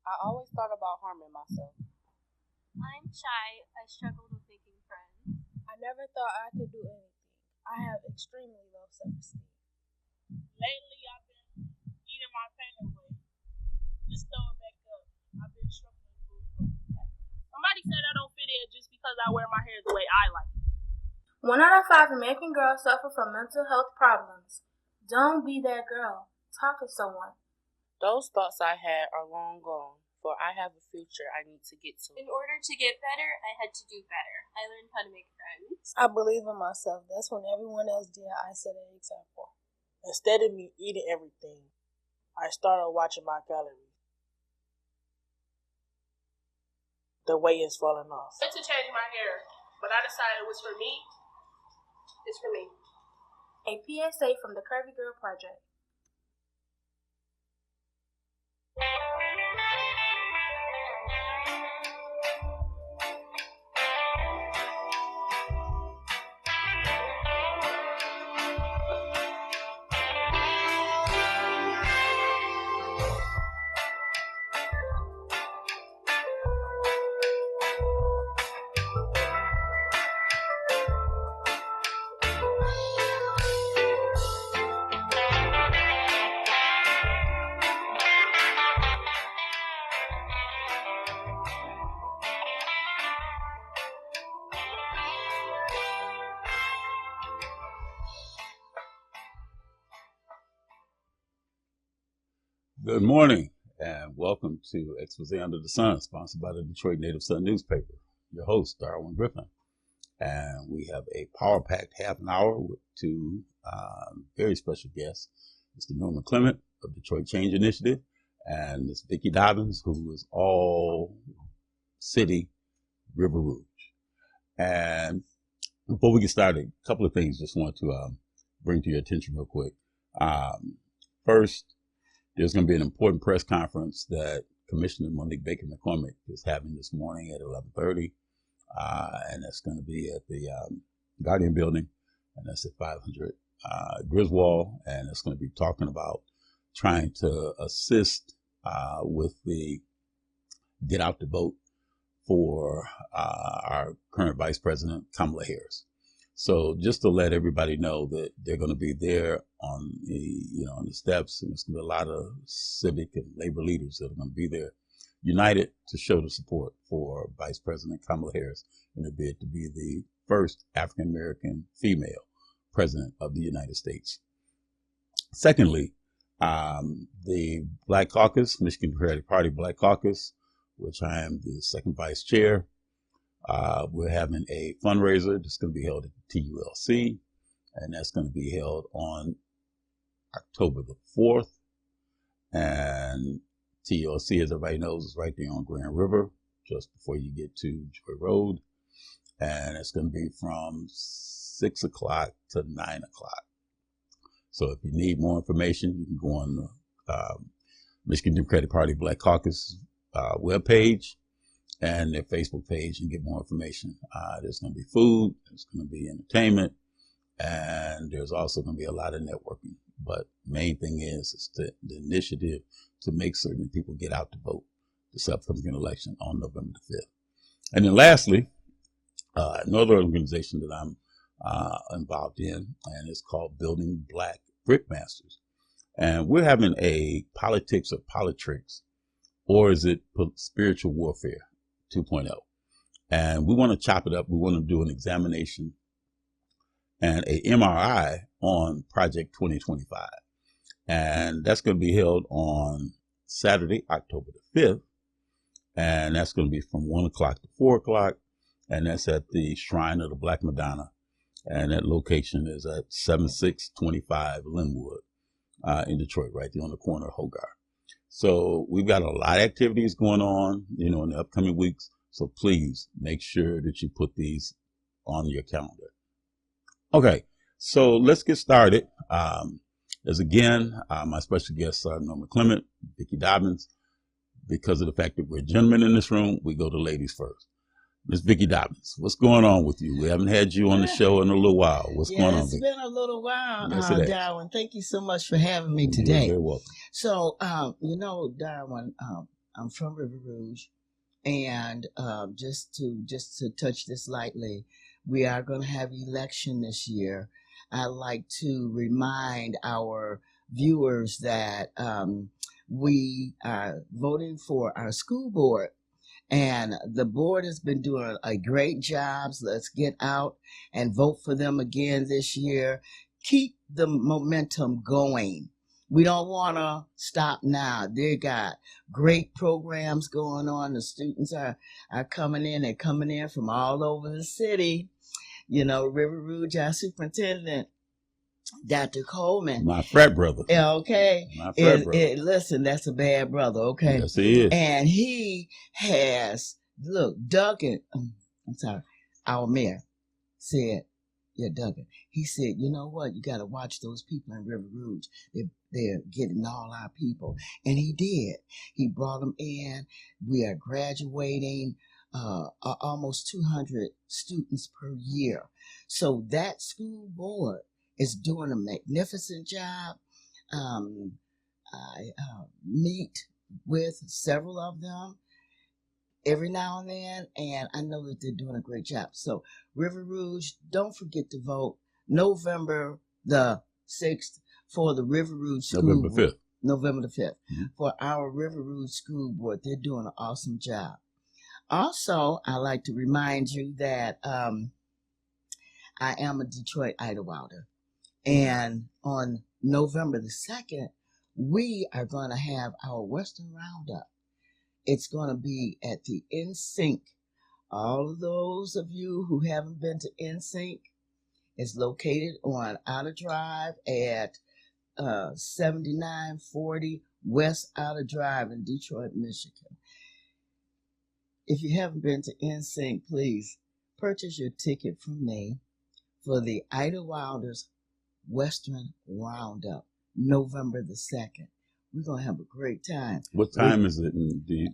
I always thought about harming myself. I'm shy. I struggled with making friends. I never thought I could do anything. I have extremely low self-esteem. Lately, I've been eating my pain away. Just throw it back up. I've been struggling to lose weight. Somebody said I don't fit in just because I wear my hair the way I like it. 1 out of 5 American girls suffer from mental health problems. Don't be that girl. Talk to someone. Those thoughts I had are long gone, for I have a future I need to get to. In order to get better, I had to do better. I learned how to make friends. I believe in myself. That's when everyone else did, I set an example. Instead of me eating everything, I started watching my calories. The weight is falling off. I went to change my hair, but I decided it was for me. It's for me. A PSA from the Curvy Girl Project. Good morning and welcome to Expose Under the Sun, sponsored by the Detroit Native Sun newspaper. Your host, Darwin Griffin. And we have a power-packed half an hour with two very special guests, Mr. Norman Clement of Detroit Change Initiative and Ms. Vicki Dobbins, who is all city River Rouge. And before we get started, a couple of things just want to bring to your attention real quick. First, there's going to be an important press conference that Commissioner Monique Baker McCormick is having this morning at 11:30, and that's going to be at the Guardian Building, and that's at 500 Griswold, and it's going to be talking about trying to assist with the get out the vote for our current Vice President Kamala Harris. So just to let everybody know that they're going to be there on the steps, and there's going to be a lot of civic and labor leaders that are going to be there, united to show the support for Vice President Kamala Harris in a bid to be the first African American female president of the United States. Secondly, the Black Caucus, Michigan Democratic Party Black Caucus, which I am the second vice chair. We're having a fundraiser that's going to be held at the TULC, and that's going to be held on October the 4th. And TULC, as everybody knows, is right there on Grand River, just before you get to Joy Road. And it's going to be from 6 o'clock to 9 o'clock. So if you need more information, you can go on the Michigan Democratic Party Black Caucus webpage and their Facebook page and get more information. There's going to be food, there's going to be entertainment, and there's also going to be a lot of networking. But main thing is the initiative to make certain people get out to vote this upcoming election on November the 5th. And then lastly, another organization that I'm involved in, and it's called Building Black Brickmasters. And we're having a politics or politricks, or is it spiritual warfare 2.0? And we want to chop it up. We want to do an examination and a MRI on Project 2025. And that's going to be held on Saturday, October the 5th. And that's going to be from 1 o'clock to 4 o'clock. And that's at the Shrine of the Black Madonna. And that location is at 7625 Linwood in Detroit, right there on the corner of Hogarth. So we've got a lot of activities going on, in the upcoming weeks. So please make sure that you put these on your calendar. Okay, so let's get started. As again, my special guests are Norman Clement, Vicki Dobbins. Because of the fact that we're gentlemen in this room, we go to ladies first. Ms. Vicki Dobbins, what's going on with you? We haven't had you on the show in a little while. What's going on, It's Vicki? been a little while, Yes, it has. Darwin. Thank you so much for having me You're today. very welcome. So, Darwin, I'm from River Rouge, and just to touch this lightly, we are going to have election this year. I'd like to remind our viewers that we are voting for our school board. And the board has been doing a great job. So let's get out and vote for them again this year. Keep the momentum going. We don't want to stop now. They got great programs going on. The students are coming in. They're coming in from all over the city. You know, River Rouge, our superintendent, Dr. Coleman. My frat brother. Okay. My frat brother. Listen, that's a bad brother, okay? Yes, he is. And he has, look, Duggan, I'm sorry, our mayor said, yeah, Duggan, he said, you know what, you got to watch those people in River Rouge. They're getting all our people. And he did. He brought them in. We are graduating almost 200 students per year. So that school board is doing a magnificent job. I meet with several of them every now and then, and I know that they're doing a great job. So River Rouge, don't forget to vote November the 6th for the River Rouge School November 5th. Board. November the 5th. Mm-hmm. For our River Rouge School Board. They're doing an awesome job. Also, I like to remind you that I am a Detroit Idlewild. And on November the 2nd, we are going to have our Western Roundup. It's going to be at the NSYNC. All of those of you who haven't been to NSYNC, it's located on Outer Drive at 7940 West Outer Drive in Detroit, Michigan. If you haven't been to NSYNC, please purchase your ticket from me for the Idlewilders Western Roundup, November the 2nd. We're going to have a great time. What time is it?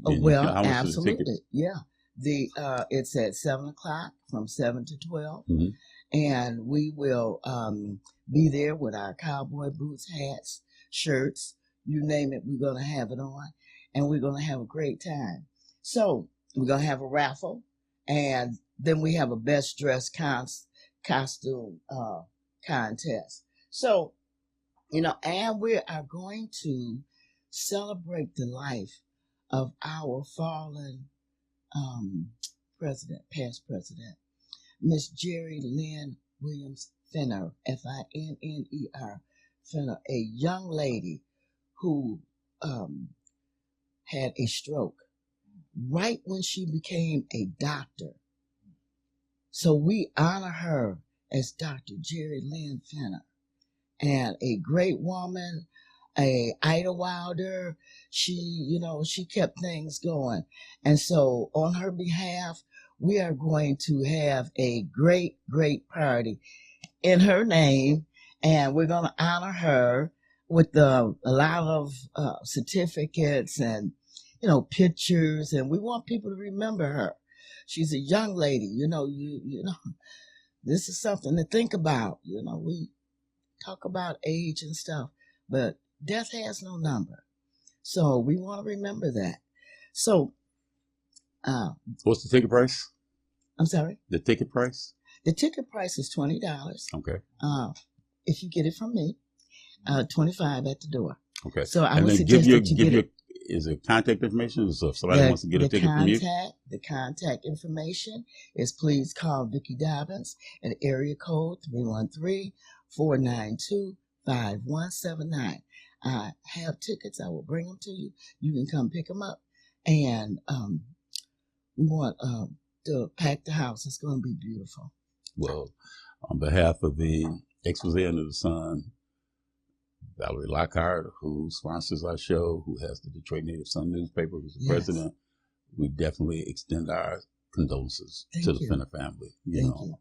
Well, absolutely. Yeah. It's at 7 o'clock from 7 to 12. Mm-hmm. And we will be there with our cowboy boots, hats, shirts, you name it. We're going to have it on. And we're going to have a great time. So we're going to have a raffle. And then we have a best dressed costume contest. So, you know, and we are going to celebrate the life of our fallen president, past president, Miss Jerry Lynn Williams Fenner, Finner, Fenner, a young lady who had a stroke right when she became a doctor. So we honor her as Dr. Jerry Lynn Fenner, and a great woman, a Idlewilder. She kept things going. And so on her behalf, we are going to have a great, great party in her name, and we're going to honor her with a lot of certificates and, pictures, and we want people to remember her. She's a young lady, you know, this is something to think about. We talk about age and stuff, but death has no number. So we want to remember that. So, what's the ticket price? I'm sorry? The ticket price? The ticket price is $20. Okay. If you get it from me, $25 at the door. Okay. So I would suggest that you get it. Is it contact information? So if somebody wants to get a ticket from you? The contact information is please call Vicki Dobbins at area code 313-492-5179. I have tickets. I will bring them to you. You can come pick them up. And we want to pack the house. It's going to be beautiful. Well, on behalf of the Expose Under the Sun, Valerie Lockhart, who sponsors our show, who has the Detroit Native Sun newspaper, who's the president, we definitely extend our condolences to the Fenner family. You know.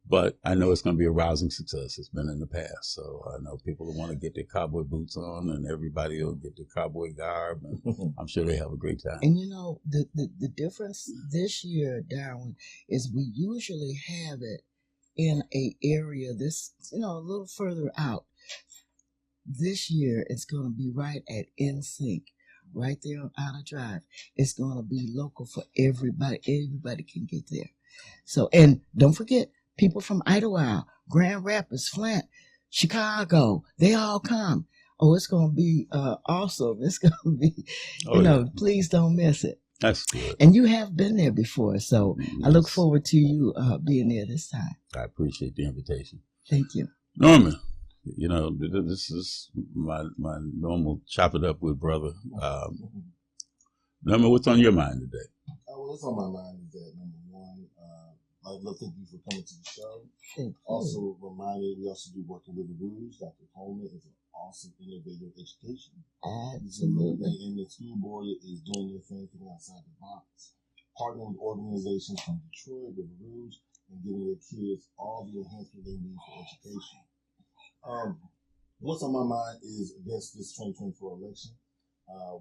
But I know it's going to be a rousing success. It's been in the past. So I know people will want to get their cowboy boots on, and everybody will get their cowboy garb, and I'm sure they have a great time. And the difference this year, Darwin, is we usually have it in a area a little further out. This year, it's going to be right at NSYNC, right there on Outer Drive. It's going to be local for everybody. Everybody can get there. So, and don't forget, people from Idlewild, Grand Rapids, Flint, Chicago, they all come. Oh, it's going to be awesome. It's going to be, please don't miss it. That's good. And you have been there before, so yes. I look forward to you being there this time. I appreciate the invitation. Thank you. Norman, this is my normal chop it up with brother. Norman, what's on your mind today? What's on my mind is that, number one, I'd love to thank you for coming to the show. Also, reminded we also do Working with the Rouge. Dr. Coleman is an awesome, innovative education. Absolutely. And the school board is doing their thing, thinking outside the box, partnering with organizations from Detroit, with the Rouge, and giving their kids all the enhancement they need for education. What's on my mind is, against this 2024 election,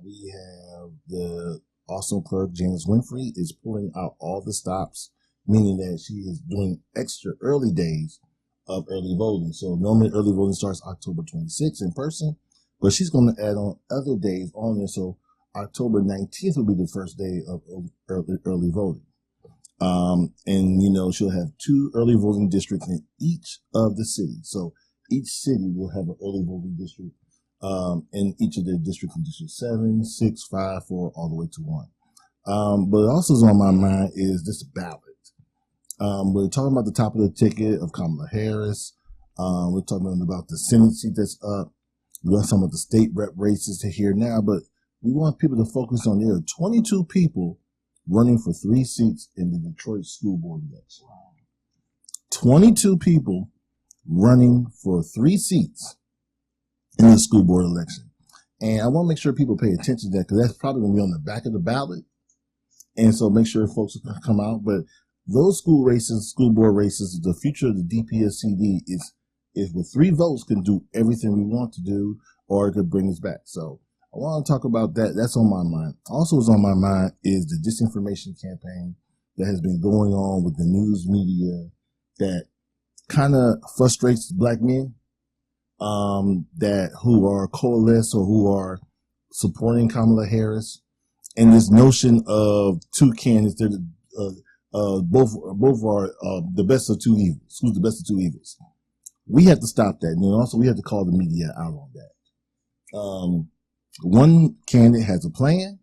we have the awesome clerk, Janice Winfrey, is pulling out all the stops, meaning that she is doing extra early days of early voting. So normally early voting starts October 26th in person, but she's going to add on other days on there. So October 19th will be the first day of early voting. And, she'll have 2 early voting districts in each of the cities. So each city will have an early voting district in each of their districts, from District 7, 6, 5, 4, all the way to 1. But also is on my mind is this ballot. We're talking about the top of the ticket of Kamala Harris. We're talking about the Senate seat that's up. We're talking about the state rep races to here now, but we want people to focus on there are 22 people running for 3 seats in the Detroit school board election. 22 people running for 3 seats in the school board election. And I want to make sure people pay attention to that, because that's probably going to be on the back of the ballot. And so make sure folks come out. But those school board races, the future of the DPSCD is with 3 votes can do everything we want to do, or it could bring us back. So I want to talk about that. That's on my mind. Also is on my mind is the disinformation campaign that has been going on with the news media that kind of frustrates Black men that who are coalesced or who are supporting Kamala Harris, and this notion of 2 candidates that both are the best of 2 evils. Who's the best of 2 evils? We have to stop that. And also we have to call the media out on that. One candidate has a plan.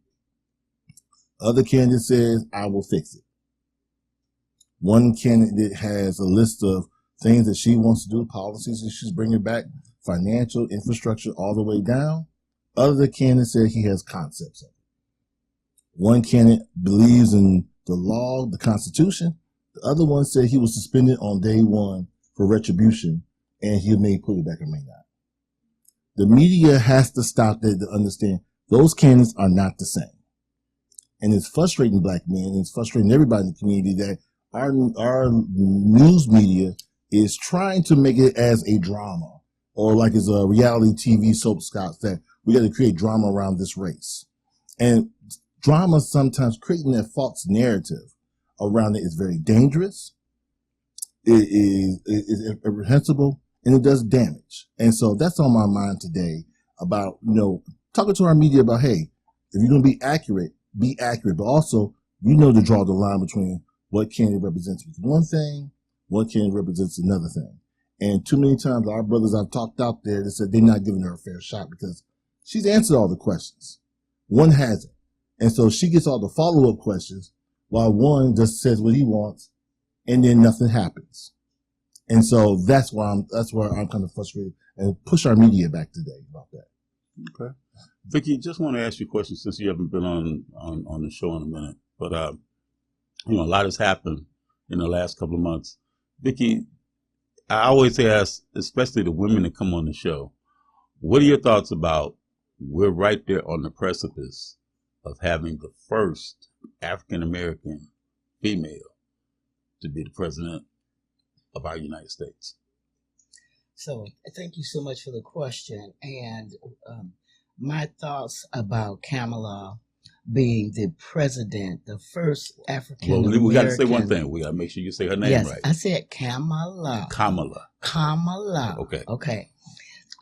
Other candidate says, I will fix it. One candidate has a list of things that she wants to do, policies that she's bringing back, financial infrastructure all the way down. Other candidate said he has concepts of it. One candidate believes in the law, the Constitution. The other one said he was suspended on day 1 for retribution, and he may put it back or may not. The media has to stop that to understand those candidates are not the same. And it's frustrating Black men, it's frustrating everybody in the community that our news media is trying to make it as a drama, or like it's a reality TV soap scouts that we got to create drama around this race. And drama sometimes creating that false narrative around it is very dangerous. It is reprehensible, and it does damage. And so that's on my mind today about, talking to our media about, hey, if you're going to be accurate, but also, to draw the line between what candidate represents one thing, what candidate represents another thing. And too many times our brothers I've talked out there that said they're not giving her a fair shot because she's answered all the questions. One hasn't. And so she gets all the follow-up questions while one just says what he wants and then nothing happens. And so that's where I'm kind of frustrated and push our media back today about that. Okay. Vicki, just want to ask you a question since you haven't been on the show in a minute. But, a lot has happened in the last couple of months. Vicki, I always ask, especially the women that come on the show, what are your thoughts about we're right there on the precipice of having the first African-American female to be the president of our United States? So thank you so much for the question. And my thoughts about Kamala being the president, the first African-American. Well, we got to say one thing. We got to make sure you say her name right. I said Kamala. Kamala. Okay.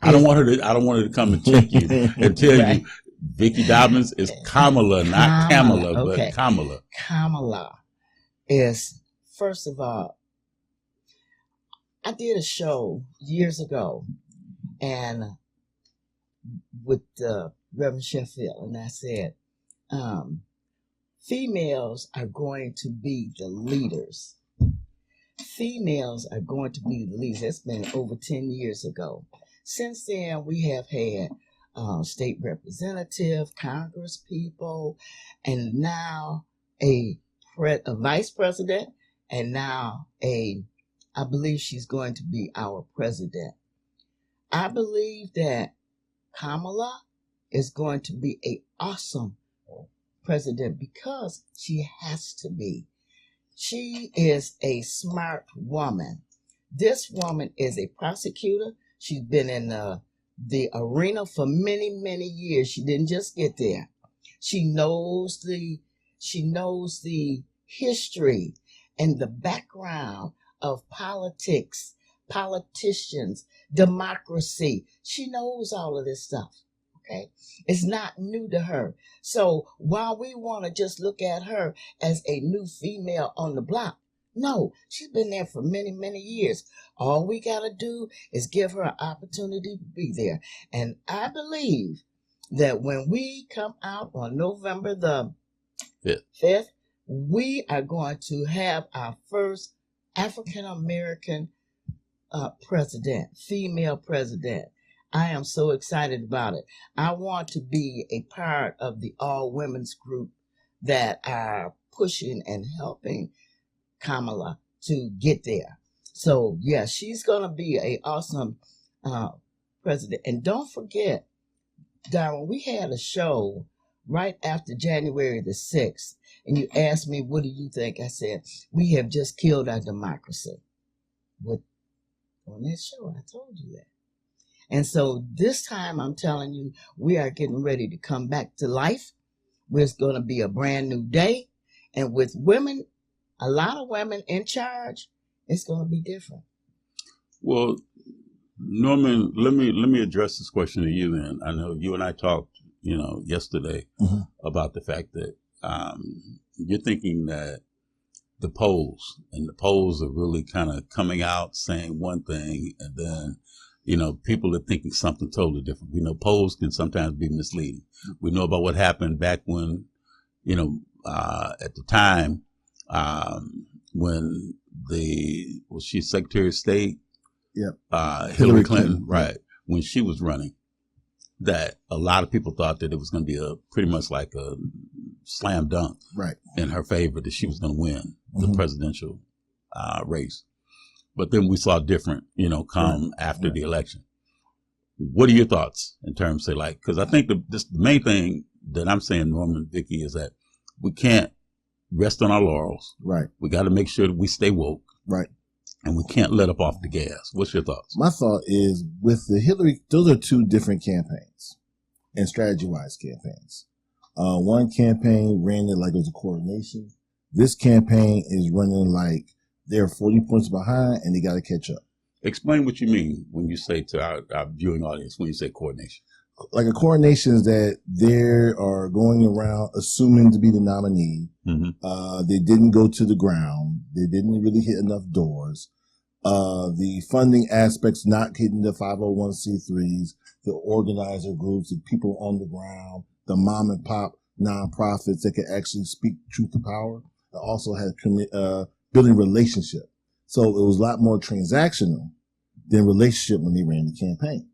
I don't want her to come and check you and tell you Vicky Dobbins is Kamala, not Kamala, okay. but Kamala. Kamala is, first of all, I did a show years ago and with Reverend Sheffield, and I said, females are going to be the leaders. Females are going to be the leaders. That's been over 10 years ago. Since then, we have had state representative, Congress people, and now a vice president, and now I believe she's going to be our president. I believe that Kamala is going to be an awesome president because she has to be. She is a smart woman. This woman is a prosecutor. She's been in the arena for many, many years. She didn't just get there. She knows the history and the background of politics, politicians, democracy. She knows all of this stuff. Okay, it's not new to her. So while we want to just look at her as a new female on the block, no, she's been there for many, many years. All we got to do is give her an opportunity to be there. And I believe that when we come out on November the 5th, we are going to have our first African-American president, female president. I am so excited about it. I want to be a part of the all-women's group that are pushing and helping Kamala to get there. So, yeah, she's going to be an awesome president. And don't forget, Darwin, we had a show right after January the 6th, and you asked me, what do you think? I said, we have just killed our democracy. On that show, I told you that. And so this time, I'm telling you, we are getting ready to come back to life. It's going to be a brand new day. And with women, a lot of women in charge, it's going to be different. Well, Norman, let me address this question to you then. I know you and I talked, yesterday about the fact that you're thinking that the polls are really kind of coming out saying one thing, and then people are thinking something totally different. We know polls can sometimes be misleading. We know about what happened back when, at the time when was she Secretary of State? Yep. Hillary Clinton, right? When she was running, that a lot of people thought that it was going to be pretty much like a slam dunk, right, in her favor, that she was going to win the presidential race. But then we saw different, come after the election. What are your thoughts in terms of because I think the main thing that I'm saying, Norman, Vicky, is that we can't rest on our laurels. Right. We got to make sure that we stay woke. Right. And we can't let up off the gas. What's your thoughts? My thought is with the Hillary, those are two different campaigns and strategy-wise campaigns. One campaign ran it like it was a coordination. This campaign is running like they're 40 points behind and they got to catch up. Explain what you mean when you say to our viewing audience, when you say coordination. Like a coordination is that they are going around assuming to be the nominee. Mm-hmm. They didn't go to the ground. They didn't really hit enough doors. The funding aspects not hitting the 501c3s, the organizer groups, the people on the ground, the mom and pop nonprofits that can actually speak truth to power. It also had building relationship. So it was a lot more transactional than relationship when they ran the campaign.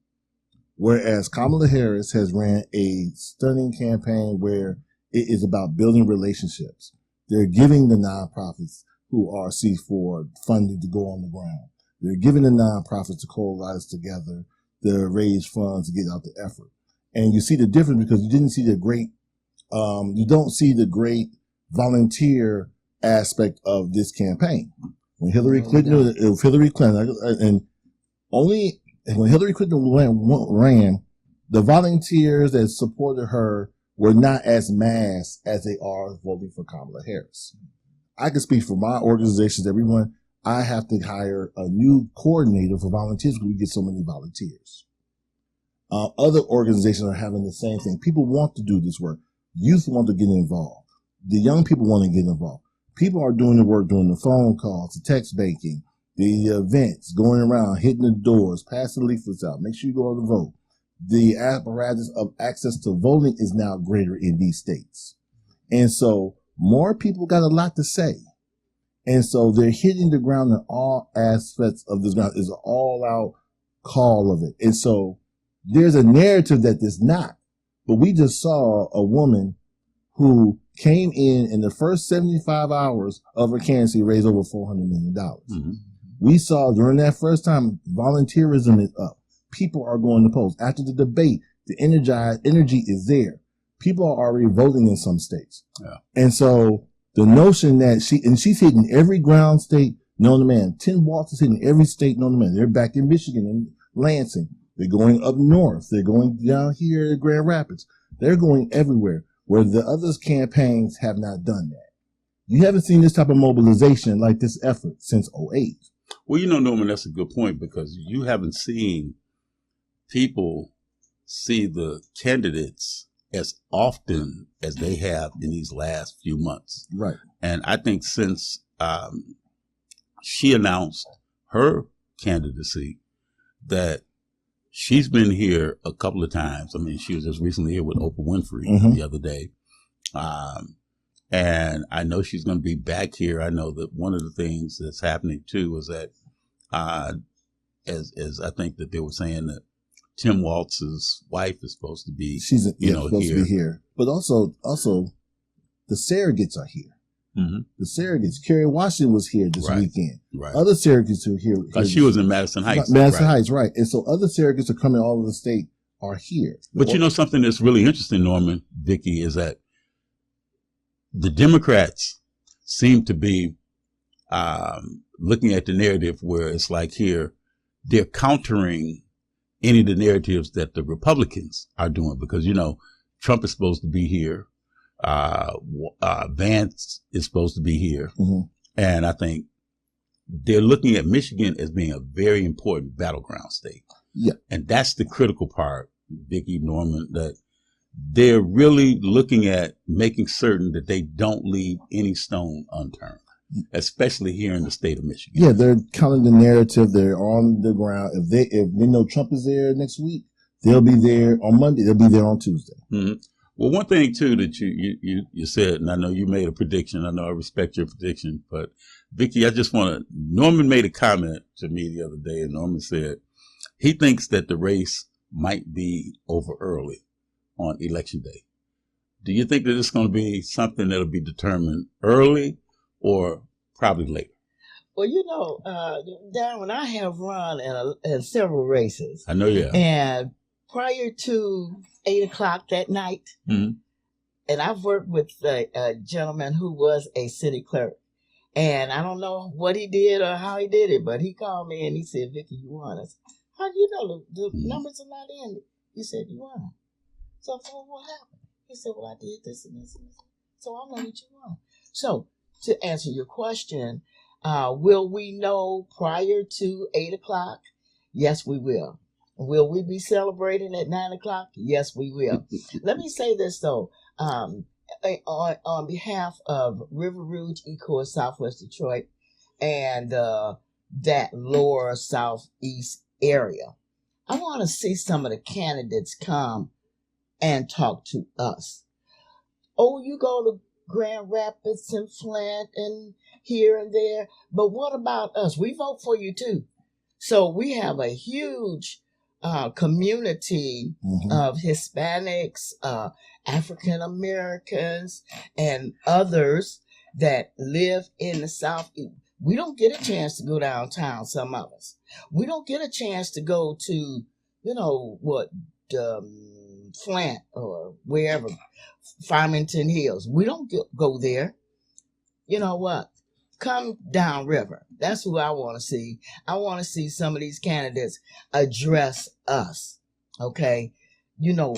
Whereas Kamala Harris has ran a stunning campaign where it is about building relationships. They're giving the nonprofits who are C4 funding to go on the ground. They're giving the nonprofits to coalesce together to raise funds to get out the effort. And you see the difference because you didn't see you don't see the great volunteer aspect of this campaign. When Hillary Clinton, when Hillary Clinton ran, the volunteers that supported her were not as mass as they are voting for Kamala Harris. I can speak for my organizations, everyone. I have to hire a new coordinator for volunteers because we get so many volunteers. Other organizations are having the same thing. People want to do this work. Youth want to get involved. The young people want to get involved. People are doing the work, doing the phone calls, the text banking, the events, going around, hitting the doors, passing leaflets out. Make sure you go out and vote. The apparatus of access to voting is now greater in these states. And so more people got a lot to say. And so they're hitting the ground in all aspects of this ground. It's an all out call of it. And so there's a narrative that there's not. But we just saw a woman who came in the first 75 hours of her candidacy raised over $400 million. Mm-hmm. We saw during that first time, volunteerism is up. People are going to polls. After the debate, the energy is there. People are already voting in some states. Yeah. And so the notion that she's hitting every ground state known to man. Tim Walz is hitting every state known to man. They're back in Michigan and Lansing. They're going up north. They're going down here at Grand Rapids. They're going everywhere where the other campaigns have not done that. You haven't seen this type of mobilization like this effort since 2008. Well, Norman, that's a good point because you haven't seen people see the candidates as often as they have in these last few months. Right. And I think since she announced her candidacy that she's been here a couple of times. I mean, she was just recently here with Oprah Winfrey the other day. And I know she's going to be back here. I know that one of the things that's happening too is that, as I think that they were saying that Tim Walz's wife is supposed to be, supposed to be here. But also the surrogates are here. Mm-hmm. The surrogates. Kerry Washington was here this weekend. Right. Other surrogates are here. Because she was in Madison Heights. Heights, right. And so other surrogates are coming all over the state are here. But something that's really interesting, Norman, Vicki, is that the Democrats seem to be looking at the narrative where it's like here, they're countering any of the narratives that the Republicans are doing because, Trump is supposed to be here. Vance is supposed to be here. Mm-hmm. And I think they're looking at Michigan as being a very important battleground state. Yeah. And that's the critical part, Vicki, Norman, that they're really looking at making certain that they don't leave any stone unturned, especially here in the state of Michigan. Yeah, they're counting the narrative. They're on the ground. If they know Trump is there next week, they'll be there on Monday. They'll be there on Tuesday. Mm-hmm. Well, one thing too that you said, and I know you made a prediction. I know I respect your prediction, but Vicki, Norman made a comment to me the other day, and Norman said he thinks that the race might be over early on election day. Do you think that it's going to be something that'll be determined early or probably later? Well, Darwin, I have run in several races. I know you have. And prior to 8 o'clock that night, mm-hmm. and I've worked with a gentleman who was a city clerk. And I don't know what he did or how he did it, but he called me and he said, Vicki, you won. I said, how do you know the mm-hmm. numbers are not in? He said, you won. So I said, well, what happened? He said, well, I did this and this and this. So I know that you won. So to answer your question, will we know prior to 8 o'clock? Yes, we will. Will we be celebrating at 9 o'clock? Yes, we will. Let me say this, though. On behalf of River Rouge, Ecorse, Southwest Detroit, and that lower southeast area, I want to see some of the candidates come and talk to us. Oh, you go to Grand Rapids and Flint and here and there, but what about us? We vote for you, too. So we have a huge community mm-hmm. of Hispanics, African Americans, and others that live in the South. We don't get a chance to go downtown, some of us. We don't get a chance to go to, Flint or wherever, Farmington Hills. We don't go there. You know what? Come downriver. That's who I want to see. I want to see some of these candidates address us. Okay?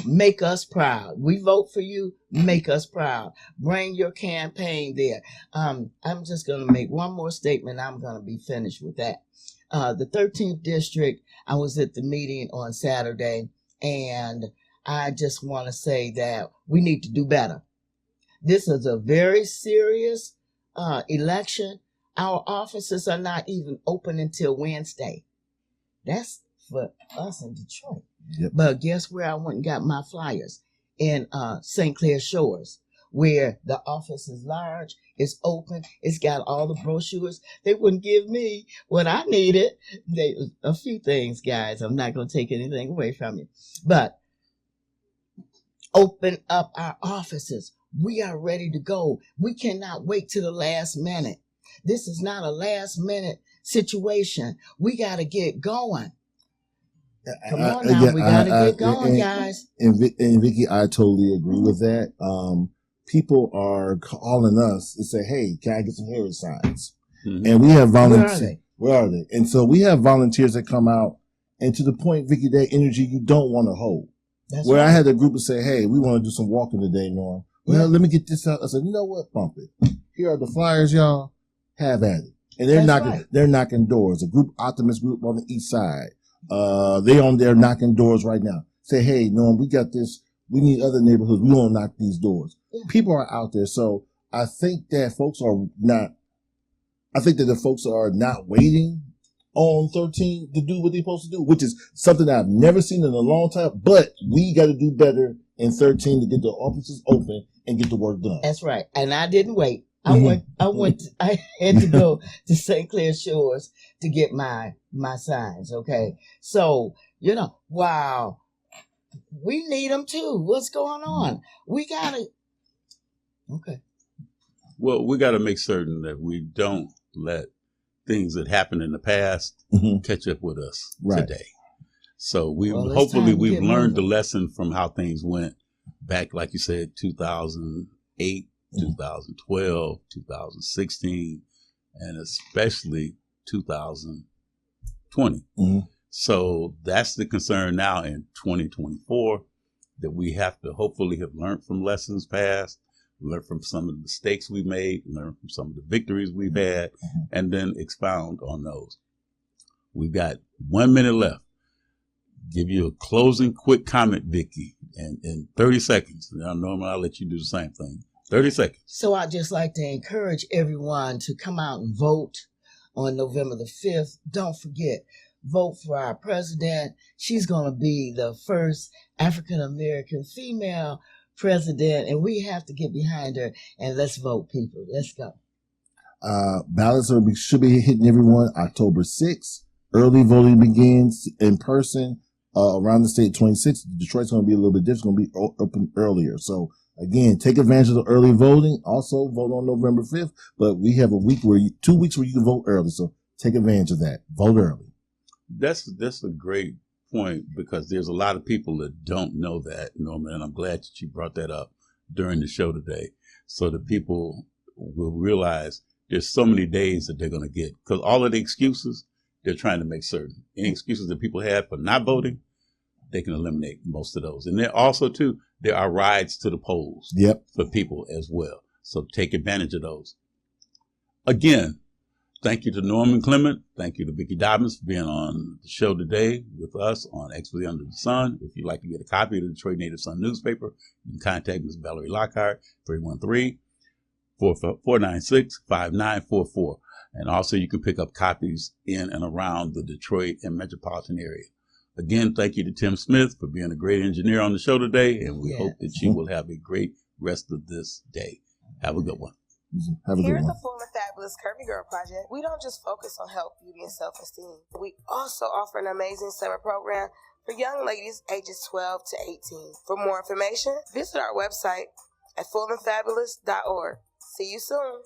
Make us proud. We vote for you. Make us proud. Bring your campaign there. I'm just going to make one more statement. I'm going to be finished with that. The 13th district, I was at the meeting on Saturday, And I just want to say that we need to do better. This is a very serious election. Our offices are not even open until Wednesday. That's for us in Detroit. Yep. But guess where I went and got my flyers? In St. Clair Shores, where the office is large, it's open, it's got all the brochures. They wouldn't give me what I needed. A few things, guys. I'm not going to take anything away from you. But open up our offices. We are ready to go. We cannot wait till the last minute. This is not a last minute situation. We got to get going. Come on now, we got to get going, guys. And Vicky, I totally agree with that. People are calling us and say, hey, can I get some hearing signs? Mm-hmm. And we have volunteers. Where are they? And so we have volunteers that come out, and to the point, Vicky, that energy you don't want to hold. That's where right. I had a group of say, hey, we want to do some walking today, Norm. Well, let me get this out. I said, you know what? Bump it. Here are the flyers, y'all. Have at it. And they're knocking doors. A group, Optimist group on the east side. They on there knocking doors right now. Say, hey, Norm, we got this. We need other neighborhoods. We want to knock these doors. Yeah. People are out there. So I think that the folks are not waiting on 13 to do what they're supposed to do, which is something that I've never seen in a long time. But we got to do better in 13 to get the offices open and get the work done. That's right. And I didn't wait. I had to go to St. Clair Shores to get my signs. Okay. So, wow. We need them too. What's going on? We got to. Okay. Well, we got to make certain that we don't let things that happened in the past catch up with us today. So hopefully we've learned the lesson from how things went back, like you said, 2008, 2012, 2016, and especially 2020. So that's the concern now in 2024, that we have to hopefully have learned from lessons past, learn from some of the mistakes we made, learn from some of the victories we've had, and then expound on those. We've got 1 minute left. Give you a closing quick comment, Vicky, and in 30 seconds. Now, normally I'll let you do the same thing. 30 seconds. So I'd just like to encourage everyone to come out and vote on November the 5th. Don't forget, vote for our president. She's going to be the first African-American female president, and we have to get behind her, and let's vote, people. Let's go. Ballots should be hitting everyone October 6th. Early voting begins in person around the state 26th. Detroit's going to be a little bit different. It's going to be open earlier. So again, take advantage of the early voting. Also vote on November 5th, but we have 2 weeks where you can vote early. So take advantage of that. Vote early. That's a great point, because there's a lot of people that don't know that, Norman, and I'm glad that you brought that up during the show today, so that people will realize there's so many days that they're going to get, because all of the excuses, they're trying to make certain. Any excuses that people have for not voting, they can eliminate most of those. And there also, too, there are rides to the polls for people as well. So take advantage of those. Again, thank you to Norman Clement. Thank you to Vicky Dobbins for being on the show today with us on Exposé Under the Sun. If you'd like to get a copy of the Detroit Native Sun newspaper, you can contact Ms. Valerie Lockhart, 313-496-5944. And also you can pick up copies in and around the Detroit and metropolitan area. Again, thank you to Tim Smith for being a great engineer on the show today, and we hope that you will have a great rest of this day. Have a good one. Here at the Full and Fabulous Curvy Girl Project, we don't just focus on health, beauty, and self-esteem. We also offer an amazing summer program for young ladies ages 12 to 18. For more information, visit our website at fullandfabulous.org. See you soon.